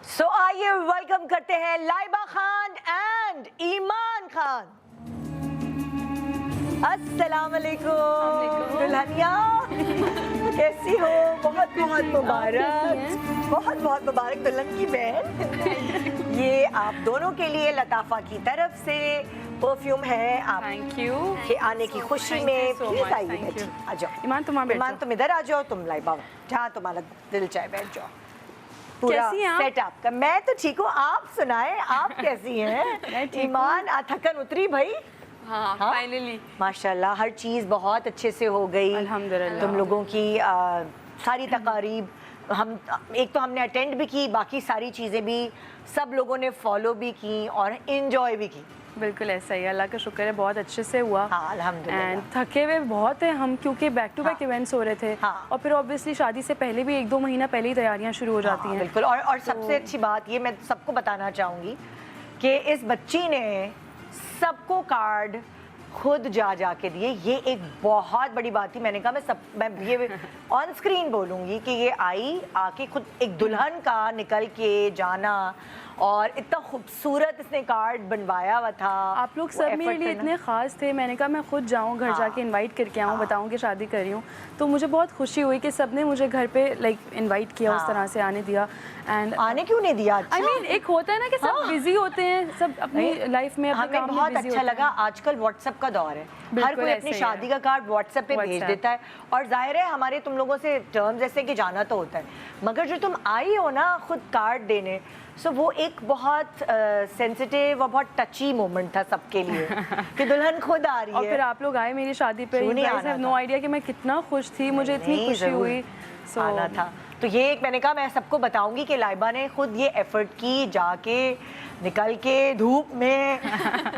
سو آئیے ویلکم کرتے ہیں لائبہ خان اینڈ ایمان خان. السلام علیکم دلہنیا، کیسی ہو؟ بہت بہت مبارک، بہت بہت مبارک دلہن کی بہن. یہ آپ دونوں کے لیے لطافہ کی طرف سے پرفیوم ہے. آپ کے آنے کی خوشی میں پلیز آئیے، آ جاؤ. ایمان تم ادھر آ جاؤ، تم لائبہ جہاں تمہارا دل چاہے بیٹھ جاؤ. پورا سیٹ آپ کا. میں تو ٹھیک ہوں، آپ سنائیں آپ کیسی ہیں؟ ایمان تھکن اتری بھائی؟ ہاں فائنلی ماشاءاللہ ہر چیز بہت اچھے سے ہو گئی الحمدللہ. تم لوگوں کی ساری تقاریب ایک تو ہم نے اٹینڈ بھی کی، باقی ساری چیزیں بھی سب لوگوں نے فالو بھی کی اور انجوائے بھی کی. بالکل ایسا ہی، اللہ کا شکر ہے بہت اچھے سے ہوا. ہاں الحمدللہ. تھکے ہوئے بہت ہیں ہم، کیونکہ بیک ٹو بیک ایونٹس ہو رہے تھے اور پھر اوبویسلی شادی سے پہلے بھی 1-2 مہینہ پہلے ہی تیاریاں شروع ہو جاتی ہیں. بالکل. اور سب سے اچھی بات یہ میں سب کو بتانا چاہوں گی کہ اس بچی نے سب کو کارڈ خود جا کے دیے. یہ ایک بہت بڑی بات تھی. میں نے کہا میں یہ آن اسکرین بولوں گی کہ یہ آئی آ کے خود ایک دلہن کا نکل کے جانا اور اتنا خوبصورت اس نے کارڈ بنوایا ہوا تھا. آپ لوگ سب میرے لیے اتنے خاص تھے. میں نے کہا میں خود جاؤں گھر جا کے انوائٹ کر کے آؤں، بتاؤں کہ شادی کر رہی ہوں. تو مجھے بہت خوشی ہوئی کہ سب نے مجھے گھر پہ انوائٹ کیا، اس طرح سے آنے دیا. اینڈ آنے کیوں نہیں دیا؟ ایک ہوتا ہے نا کہ سب بزی ہوتے ہیں، سب اپنی لائف میں ہمیں بہت اچھا لگا. آج کل واٹس ایپ کا دور ہے، ہر کوئی اپنی شادی کا کارڈ واٹس ایپ پہ بھیج دیتا ہے. اور ظاہر ہے ہمارے تم لوگوں سے ٹرمز ایسے کہ جانا تو ہوتا ہے، مگر جو تم آئی ہو نا خود کارڈ دینے، سو وہ ایک بہت سینسیٹیو اور بہت ٹچی مومنٹ تھا سب کے لیے کہ دلہن خود آ رہی ہے. اور پھر آپ لوگ آئے میری شادی پہ. نو آئیڈیا کہ میں کتنا خوش تھی، مجھے اتنی خوشی ہوئی. آنا تھا. تو یہ ایک میں نے کہا میں سب کو بتاؤں گی کہ لائبہ نے خود یہ ایفرٹ کی، جا کے نکل کے دھوپ میں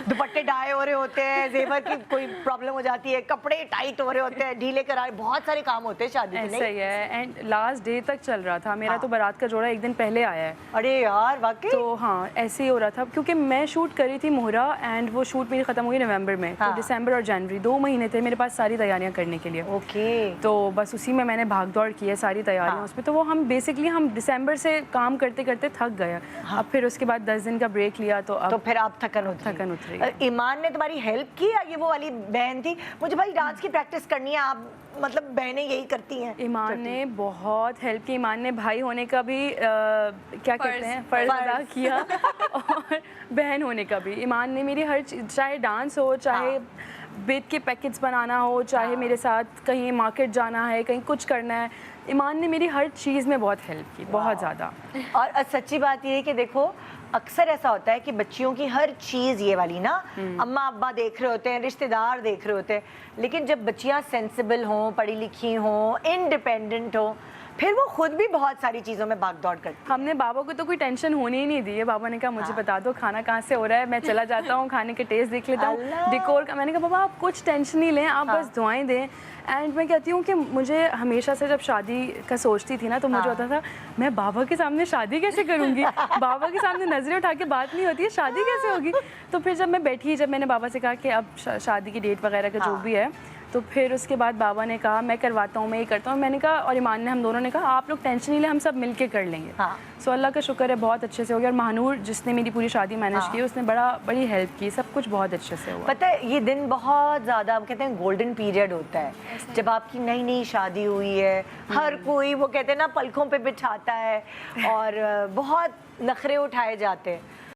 دوپٹے ڈائے ہو رہے ہوتے ہیں، زیور کی کوئی پرابلم ہو جاتی ہے، کپڑے ٹائٹ ہو رہے ہوتے ہیں، ڈھیلے کرائے، بہت سارے کام ہوتے ہیں شادی میں. صحیح ہے. اینڈ لاسٹ ڈے تک چل رہا تھا میرا. تو بارات کا جوڑا 1 دن پہلے آیا ہے. ارے یار واقعی. تو ہاں ایسے ہی ہو رہا تھا کیونکہ میں شوٹ کری تھی مہرا، اینڈ وہ شوٹ میری ختم ہوئی نومبر میں. تو دسمبر اور جنوری 2 مہینے تھے میرے پاس ساری تیاریاں کرنے کے لیے. اوکے. تو بس اسی میں نے بھاگ دوڑ کی ہے ساری تیاریاں اس میں. تو وہ ہم بیسکلی ہم دسمبر سے کام کرتے کرتے تھک گئے. اب پھر اس کے بعد 10 دن کا بریک لیا تو پھر آپ تھکن اتری. ایمان نے تمہاری ہیلپ کی یا یہ وہ والی بہن تھی مجھے بھائی ڈانس کی پریکٹس کرنی ہے، آپ مطلب بہنیں یہی کرتی ہیں؟ ایمان نے بہت ہیلپ کی. ایمان نے بھائی ہونے کا بھی کیا کہتے ہیں فرض ادا کیا اور بہن ہونے کا بھی. ایمان نے میری ہر چیز، چاہے ڈانس ہو، چاہے بیٹ کے پیکٹس بنانا ہو، چاہے میرے ساتھ کہیں مارکیٹ جانا ہے، کہیں کچھ کرنا ہے، ایمان نے میری ہر چیز میں بہت ہیلپ کی، بہت زیادہ. اور سچی بات یہ ہے کہ دیکھو اکثر ایسا ہوتا ہے کہ بچیوں کی ہر چیز یہ والی نا اماں ابا دیکھ رہے ہوتے ہیں، رشتہ دار دیکھ رہے ہوتے ہیں، لیکن جب بچیاں سینسیبل ہوں، پڑھی لکھی ہوں، انڈیپینڈنٹ ہوں، پھر وہ خود بھی بہت ساری چیزوں میں بھاگ دوڑ کرتی. ہم نے بابا کو تو کوئی ٹینشن ہونے ہی نہیں دی ہے. بابا نے کہا مجھے بتا دو کھانا کہاں سے ہو رہا ہے، میں چلا جاتا ہوں، کھانے کے ٹیسٹ دیکھ لیتا ہوں، ڈیکور کا. میں نے کہا بابا آپ کچھ ٹینشن نہیں لیں، آپ بس دعائیں دیں. اینڈ میں کہتی ہوں کہ مجھے ہمیشہ سے جب شادی کا سوچتی تھی نا تو مجھے ہوتا تھا میں بابا کے سامنے شادی کیسے کروں گی، بابا کے سامنے نظریں اٹھا کے بات نہیں ہوتی ہے، شادی کیسے ہوگی. تو پھر جب میں بیٹھی، جب میں نے بابا سے کہا کہ اب شادی کی ڈیٹ وغیرہ کا جو بھی ہے، تو پھر اس کے بعد بابا نے کہا میں کرواتا ہوں، میں یہ کرتا ہوں. میں نے کہا اور ایمان نے، ہم دونوں نے کہا آپ لوگ ٹینشن نہیں لیں، ہم سب مل کے کر لیں گے. سو اللہ کا شکر ہے بہت اچھے سے ہو گیا. اور مہنور جس نے میری پوری شادی مینیج کی، اس نے بڑی ہیلپ کی. سب کچھ بہت اچھے سے ہوا. پتہ ہے یہ دن بہت زیادہ کہتے ہیں گولڈن پیریڈ ہوتا ہے جب آپ کی نئی شادی ہوئی ہے. ہر کوئی وہ کہتے ہیں نا پلکوں پہ بٹھاتا ہے اور بہت نخرے اٹھائے جاتے ہیں.